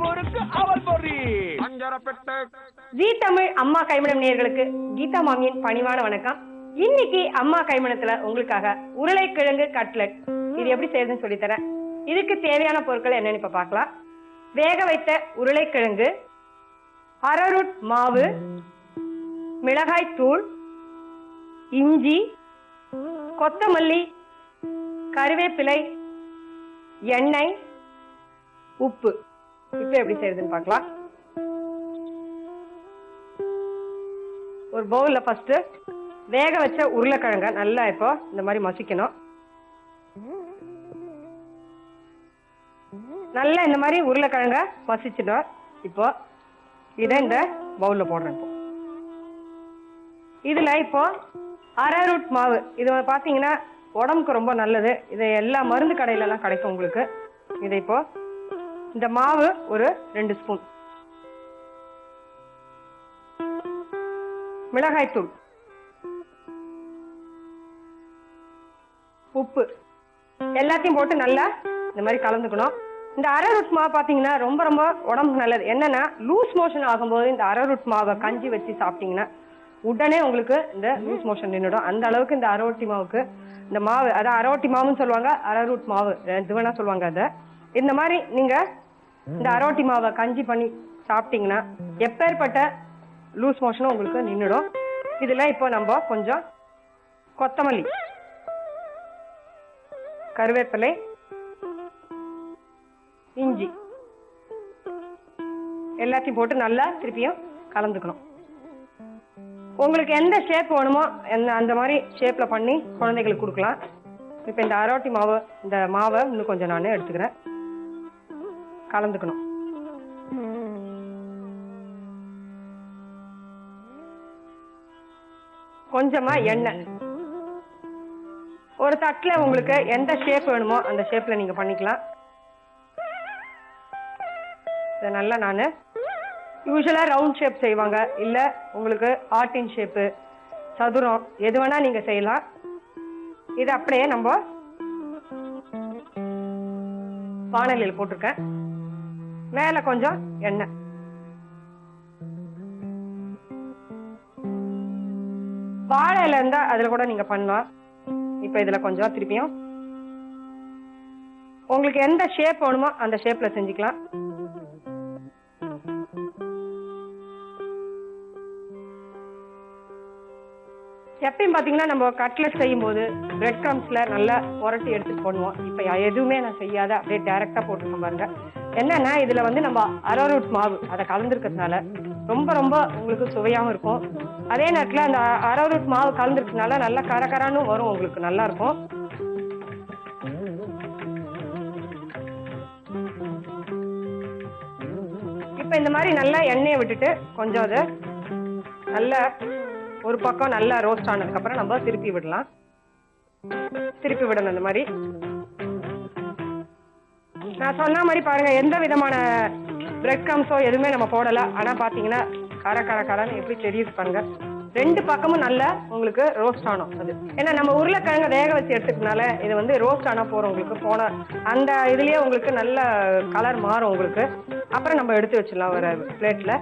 முறுக்கு அவல் பொரி பஞ்சரப்பெட்டை. ஜீ தமிழ் அம்மா கைமணம் நேயர்களுக்கு கீதா மாமியின் பணிவான வணக்கம். இன்னைக்கு அம்மா கைமணத்துல உங்களுக்காக உருளைக்கிழங்கு கட்லெட் இது எப்படி செய்யறதுன்னு சொல்லித்தரேன். இதுக்கு தேவையான பொருட்கள் என்னன்னு இப்ப பார்க்கலாம். வேக வைத்த உருளைக்கிழங்கு, அரரூட் மாவு, மிளகாய் தூள், இஞ்சி, கொத்தமல்லி, கறிவேப்பிலை, எண்ணெய், உப்பு. இப்ப எப்படி செய்யறதுன்னு பார்க்கலாம். ஒரு பவுல்ல ஃபர்ஸ்ட் வேக வச்ச உருளைக்கிழங்க நல்லா இப்போ இந்த மாதிரி மசிக்கணும். நல்லா இந்த மாதிரி உருளைக்கிழங்க மசிச்சிடும். இப்போ இதை இந்த பவுல்ல போடுறேன். இதுல இப்போ அரரூட் மாவு, இது பாத்தீங்கன்னா உடம்புக்கு ரொம்ப நல்லது. இது எல்லா மருந்து கடையில எல்லாம் கிடைக்கும் உங்களுக்கு. இதை இப்போ இந்த மாவு ஒரு 2 ஸ்பூன், மிளகாய் தூள், உப்பு எல்லாத்தையும் போட்டு நல்லா இந்த மாதிரி கலந்துக்கணும். இந்த அரரூட் மாவு பாத்தீங்கன்னா ரொம்ப ரொம்ப உடம்புக்கு நல்லது. என்னன்னா லூஸ் மோஷன் ஆகும்போது இந்த அரரூட் மாவை கஞ்சி வச்சு சாப்பிட்டீங்கன்னா உடனே உங்களுக்கு இந்த லூஸ் மோஷன் நின்றுடும். அந்த அளவுக்கு இந்த அரவட்டி மாவுக்கு இந்த மாவு, அதான் அரவட்டி மாவுன்னு சொல்லுவாங்க, அரரூட் மாவு இது வேணா சொல்லுவாங்க. அதை இந்த மாதிரி நீங்க இந்த அரவட்டி மாவை கஞ்சி பண்ணி சாப்பிட்டீங்கன்னா எப்பேற்பட்ட லூஸ் மோஷனும் உங்களுக்கு நின்றுடும். இதுல இப்போ நம்ம கொஞ்சம் கொத்தமல்லி, கருவேப்பிலை, இஞ்சி எல்லாத்தையும் போட்டு நல்லா திருப்பியும் கலந்துக்கணும். உங்களுக்கு எந்த ஷேப் வேணுமோ அந்த மாதிரி ஷேப்ல பண்ணி குழந்தைகளுக்கு கொடுக்கலாம். இப்ப இந்த அரவட்டி மாவு, இந்த மாவை இன்னும் கொஞ்சம் நான் எடுத்துக்கிறேன், கலந்துக்கணும். கொஞ்சமா எண்ணெய், ஒரு தட்டுல உங்களுக்கு எந்த ஷேப் வேணுமோ அந்த ஷேப்ல நீங்க பண்ணிக்கலாம். இதை நல்லா நான் யூஸ்வலா ரவுண்ட் ஷேப் செய்வாங்க, இல்ல உங்களுக்கு ஆர்டின் ஷேப்பு, சதுரம், எது வேணா நீங்க செய்யலாம். இது அப்படியே நம்ம வாணலியில் போட்டிருக்கேன். மேல கொஞ்சம் எண்ணெய், வாழை இலை இருந்தா அதுல கூட நீங்க பண்ணலாம். இப்ப இதுல கொஞ்சம் திருப்பியும் உங்களுக்கு எந்த ஷேப் வேணுமோ அந்த ஷேப்ல செஞ்சுக்கலாம். எப்பயும் பாத்தீங்கன்னா நம்ம கட்லெட் செய்யும் போது பிரெட் கிரம்ஸ்ல நல்லா புரட்டி எடுத்துட்டு போடுவோம். இப்ப எதுவுமே நான் செய்யாத அப்படியே டைரக்டா போட்டுருக்கோம் பாருங்க. என்னன்னா இதுல வந்து நம்ம அரரூட் மாவு அதை கலந்துருக்கிறதுனால ரொம்ப ரொம்ப உங்களுக்கு சுவையாவும் இருக்கும். அதே நேரத்துல அந்த அரரூட் மாவு கலந்துருக்கிறதுனால நல்லா கரகரான்னு வரும், உங்களுக்கு நல்லா இருக்கும். இப்ப இந்த மாதிரி நல்லா எண்ணெயை விட்டுட்டு கொஞ்சம் அது நல்லா ஒரு பக்கம் நல்லா ரோஸ்ட் ஆனதுக்கு அப்புறம் நம்ம திருப்பி விடலாம். திருப்பி விடணும். இந்த மாதிரி நான் சொன்ன மாதிரி பாருங்க, எந்த விதமான பிரெட் கிரம்ஸோ எதுவுமே நம்ம போடல. ஆனா பாத்தீங்கன்னா கர கர கரன்னு எப்படி தெரியுது பாருங்க. 2 பக்கமும் நல்லா உங்களுக்கு ரோஸ்ட் ஆனோம். அது ஏன்னா நம்ம உருளைக்கிழங்க வேக வச்சு எடுத்துக்கனால இது வந்து ரோஸ்ட் ஆனா போறோம். உங்களுக்கு போன அந்த இதுலயே உங்களுக்கு நல்ல கலர் மாறும் உங்களுக்கு. அப்புறம் நம்ம எடுத்து வச்சிடலாம் ஒரு பிளேட்ல.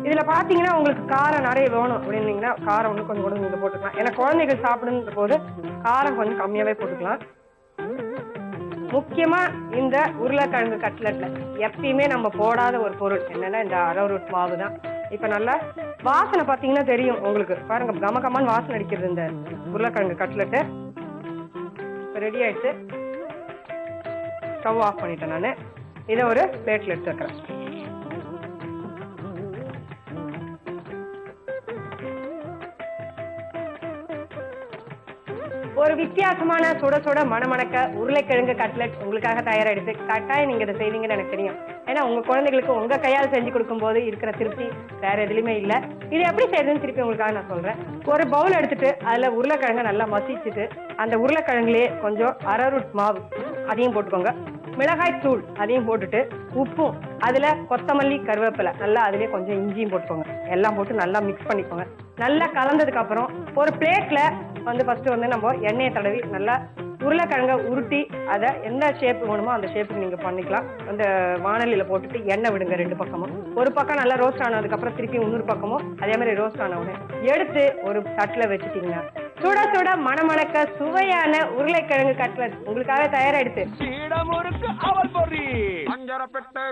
இதுல பாத்தீங்கன்னா உங்களுக்கு காரம் நிறைய வேணும் அப்படின்னீங்கன்னா காரம் வந்து கொஞ்சம் கூட நீங்க போட்டுக்கலாம். ஏன்னா குழந்தைகள் சாப்பிடுன்ற போது காரம் கொஞ்சம் கம்மியாவே போட்டுக்கலாம். முக்கியமா இந்த உருளைக்கிழங்கு கட்லெட்ல எப்பயுமே நம்ம போடாத ஒரு பொருள் என்னன்னா இந்த அரரூட் மாவு தான். இப்ப நல்லா வாசனை பாத்தீங்கன்னா தெரியும் உங்களுக்கு. பாருங்க கமகமான்னு வாசனை அடிக்கிறது இந்த உருளைக்கிழங்கு கட்லெட்டு. ரெடி ஆயிடுச்சு. ஸ்டவ் ஆஃப் பண்ணிட்டேன் நான். இதை ஒரு பிளேட்ல எடுத்து வைக்கிறேன். ஒரு வித்தியாசமான சுட சுட மணமணக்க உருளைக்கிழங்கு கட்லெட் உங்களுக்காக தயாராயிடுச்சு. கட்டாயம் நீங்க இதை செய்வீங்கன்னு எனக்கு தெரியும். ஏன்னா உங்க குழந்தைகளுக்கு உங்க கையால் செஞ்சு கொடுக்கும் போது இருக்கிற திருப்தி வேற எதுலையுமே இல்ல. இது எப்படி செய்யறதுன்னு திருப்பி உங்களுக்காக நான் சொல்றேன். ஒரு பவுல் எடுத்துட்டு அதுல உருளைக்கிழங்க நல்லா மசிச்சுட்டு அந்த உருளைக்கிழங்குலயே கொஞ்சம் அரரூட் மாவு அதையும் போட்டுக்கோங்க, மிளகாய் தூள் அதையும் போட்டுட்டு, உப்பும், அதுல கொத்தமல்லி, கருவேப்பிலை, நல்லா அதுலயே கொஞ்சம் இஞ்சியும் போட்டுக்கோங்க. எல்லாம் போட்டு நல்லா மிக்ஸ் பண்ணிக்கோங்க. நல்லா கலந்ததுக்கு அப்புறம் ஒரு பிளேட்ல வந்து ஃபர்ஸ்ட் வந்து நம்ம எண்ணெயை தடவி நல்லா உருளைக்கிழங்க உருட்டி அதை எந்த ஷேப் வேணுமோ அந்த ஷேப்புக்கு நீங்க பண்ணிக்கலாம். அந்த வாணலியில போட்டுட்டு எண்ணெய் விடுங்க 2 பக்கமும். ஒரு பக்கம் நல்லா ரோஸ்ட் ஆனதுக்கு அப்புறம் திருப்பி இன்னொரு பக்கமும் அதே மாதிரி ரோஸ்ட் ஆன உடனே எடுத்து ஒரு தட்டுல வச்சுட்டீங்கன்னா சுட சுட மணமணக்க சுவையான உருளைக்கிழங்கு கட்லட் உங்களுக்காக தயாராயிடுச்சு. சீடமுறுக்கு அவல் பொரி. பஞ்சரப்பெட்டை